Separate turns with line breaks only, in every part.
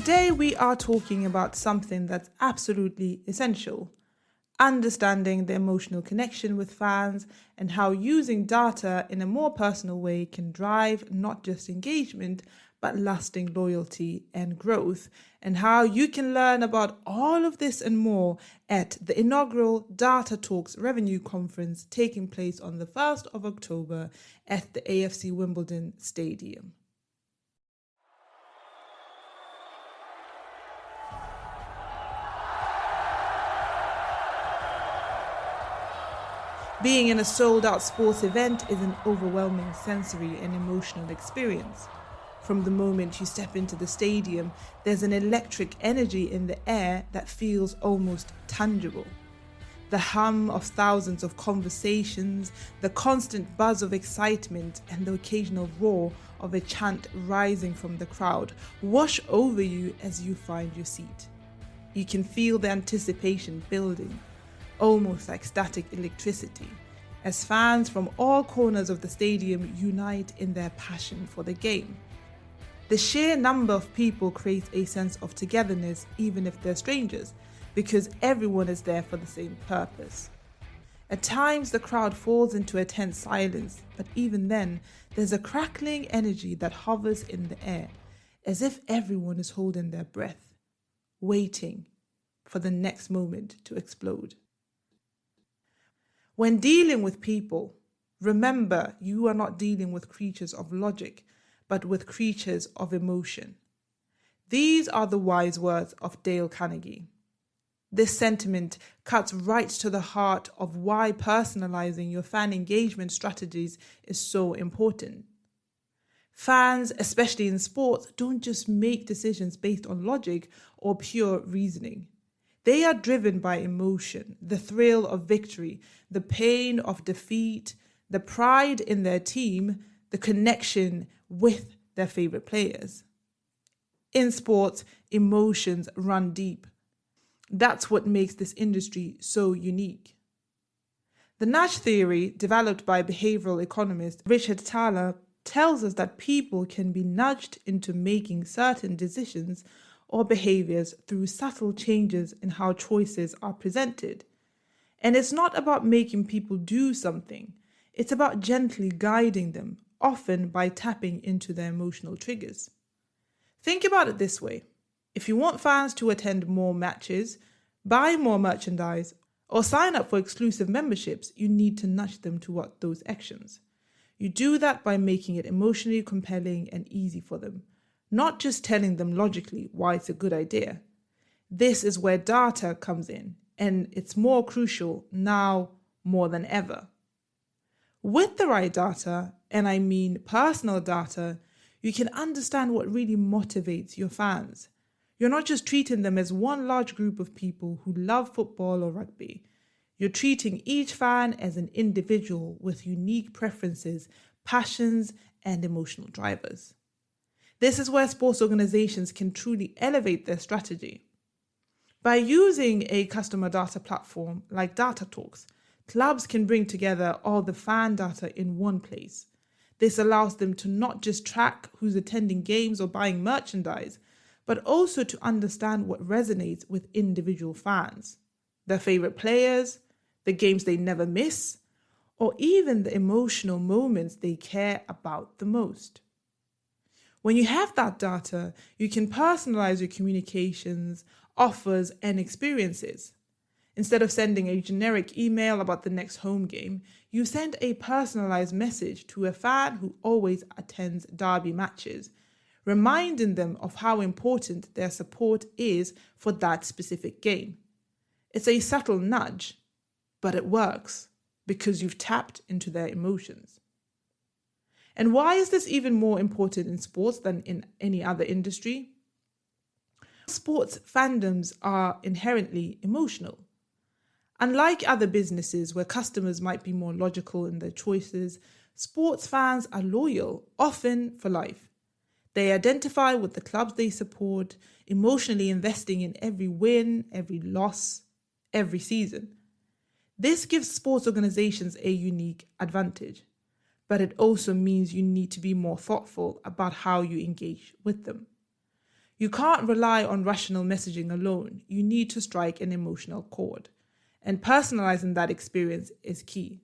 Today we are talking about something that's absolutely essential: understanding the emotional connection with fans and how using data in a more personal way can drive not just engagement, but lasting loyalty and growth, and how you can learn about all of this and more at the inaugural Data Talks Revenue Conference taking place on the 1st of October at the AFC Wimbledon Stadium. Being in a sold-out sports event is an overwhelming sensory and emotional experience. From the moment you step into the stadium, there's an electric energy in the air that feels almost tangible. The hum of thousands of conversations, the constant buzz of excitement, and the occasional roar of a chant rising from the crowd wash over you as you find your seat. You can feel the anticipation building, almost like static electricity, as fans from all corners of the stadium unite in their passion for the game. The sheer number of people creates a sense of togetherness, even if they're strangers, because everyone is there for the same purpose. At times, the crowd falls into a tense silence, but even then, there's a crackling energy that hovers in the air, as if everyone is holding their breath, waiting for the next moment to explode. When dealing with people, remember you are not dealing with creatures of logic, but with creatures of emotion. These are the wise words of Dale Carnegie. This sentiment cuts right to the heart of why personalizing your fan engagement strategies is so important. Fans, especially in sports, don't just make decisions based on logic or pure reasoning. They are driven by emotion, the thrill of victory, the pain of defeat, the pride in their team, the connection with their favorite players. In sports, emotions run deep. That's what makes this industry so unique. The nudge theory, developed by behavioral economist Richard Thaler, tells us that people can be nudged into making certain decisions or behaviors through subtle changes in how choices are presented. And it's not about making people do something, it's about gently guiding them, often by tapping into their emotional triggers. Think about it this way: if you want fans to attend more matches, buy more merchandise, or sign up for exclusive memberships, you need to nudge them toward those actions. You do that by making it emotionally compelling and easy for them, not just telling them logically why it's a good idea. This is where data comes in, and it's more crucial now more than ever. With the right data, and I mean personal data, you can understand what really motivates your fans. You're not just treating them as one large group of people who love football or rugby. You're treating each fan as an individual with unique preferences, passions, and emotional drivers. This is where sports organizations can truly elevate their strategy. By using a customer data platform like Data Talks, clubs can bring together all the fan data in one place. This allows them to not just track who's attending games or buying merchandise, but also to understand what resonates with individual fans, their favorite players, the games they never miss, or even the emotional moments they care about the most. When you have that data, you can personalize your communications, offers, and experiences. Instead of sending a generic email about the next home game, you send a personalized message to a fan who always attends derby matches, reminding them of how important their support is for that specific game. It's a subtle nudge, but it works because you've tapped into their emotions. And why is this even more important in sports than in any other industry? Sports fandoms are inherently emotional. Unlike other businesses where customers might be more logical in their choices, sports fans are loyal, often for life. They identify with the clubs they support, emotionally investing in every win, every loss, every season. This gives sports organizations a unique advantage, but it also means you need to be more thoughtful about how you engage with them. You can't rely on rational messaging alone. You need to strike an emotional chord. And personalizing that experience is key.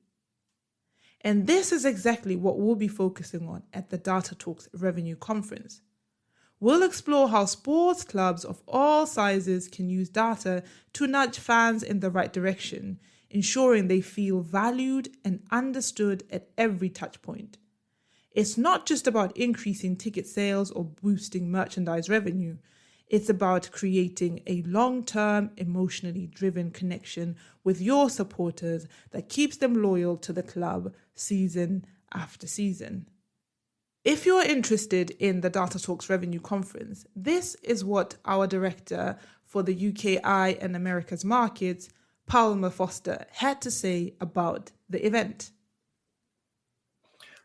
And this is exactly what we'll be focusing on at the Data Talks Revenue Conference. We'll explore how sports clubs of all sizes can use data to nudge fans in the right direction, ensuring they feel valued and understood at every touchpoint. It's not just about increasing ticket sales or boosting merchandise revenue. It's about creating a long-term, emotionally driven connection with your supporters that keeps them loyal to the club season after season. If you're interested in the Data Talks Revenue Conference, this is what our director for the UKI and Americas markets, Palmer Foster, had to say about the event.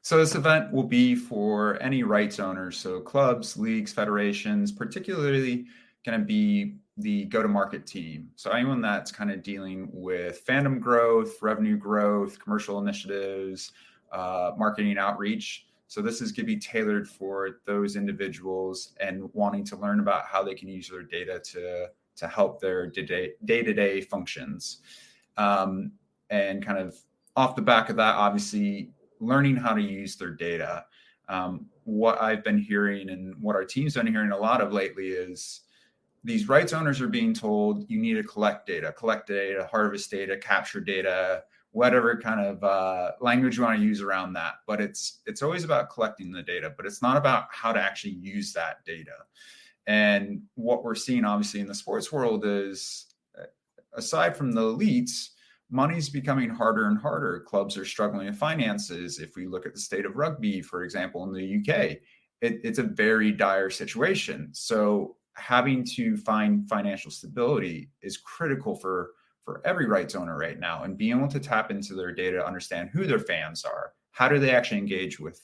So this event will be for any rights owners, so clubs, leagues, federations, particularly going to be the go-to-market team. So anyone that's kind of dealing with fandom growth, revenue growth, commercial initiatives, marketing outreach. So this is going to be tailored for those individuals and wanting to learn about how they can use their data to help their day-to-day functions. And kind of off the back of that, obviously, learning how to use their data. What I've been hearing and what our team's been hearing a lot of lately is these rights owners are being told you need to collect data, harvest data, capture data, whatever kind of language you want to use around that. But it's always about collecting the data, but it's not about how to actually use that data. And what we're seeing obviously in the sports world is, aside from the elites, money's becoming harder and harder. Clubs are struggling with finances. If we look at the state of rugby, for example, in the UK, it's a very dire situation. So having to find financial stability is critical for every rights owner right now, and being able to tap into their data to understand who their fans are, how do they actually engage with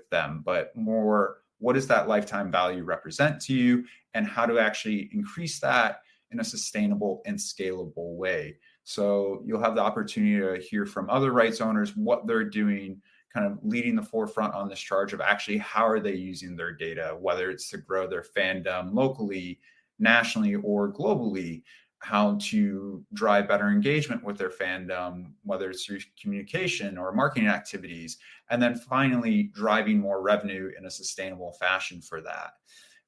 them, but more, what does that lifetime value represent to you, and how to actually increase that in a sustainable and scalable way. So you'll have the opportunity to hear from other rights owners, what they're doing, kind of leading the forefront on this charge of actually how are they using their data, whether it's to grow their fandom locally, nationally, or globally, how to drive better engagement with their fandom, whether it's through communication or marketing activities, and then finally driving more revenue in a sustainable fashion for that.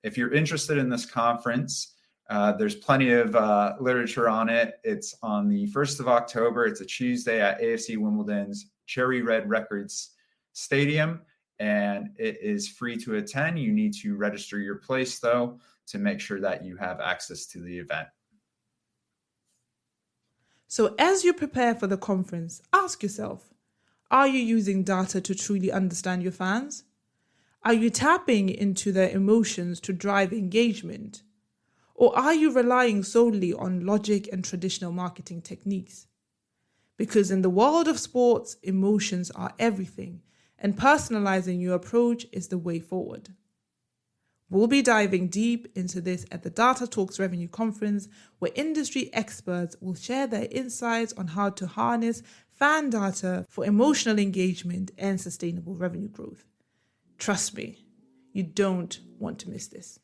If you're interested in this conference, there's plenty of literature on it. It's on the 1st of October. It's a Tuesday at AFC Wimbledon's Cherry Red Records Stadium, and it is free to attend. You need to register your place, though, to make sure that you have access to the event.
So as you prepare for the conference, ask yourself, are you using data to truly understand your fans? Are you tapping into their emotions to drive engagement? Or are you relying solely on logic and traditional marketing techniques? Because in the world of sports, emotions are everything, and personalizing your approach is the way forward. We'll be diving deep into this at the Data Talks Revenue Conference, where industry experts will share their insights on how to harness fan data for emotional engagement and sustainable revenue growth. Trust me, you don't want to miss this.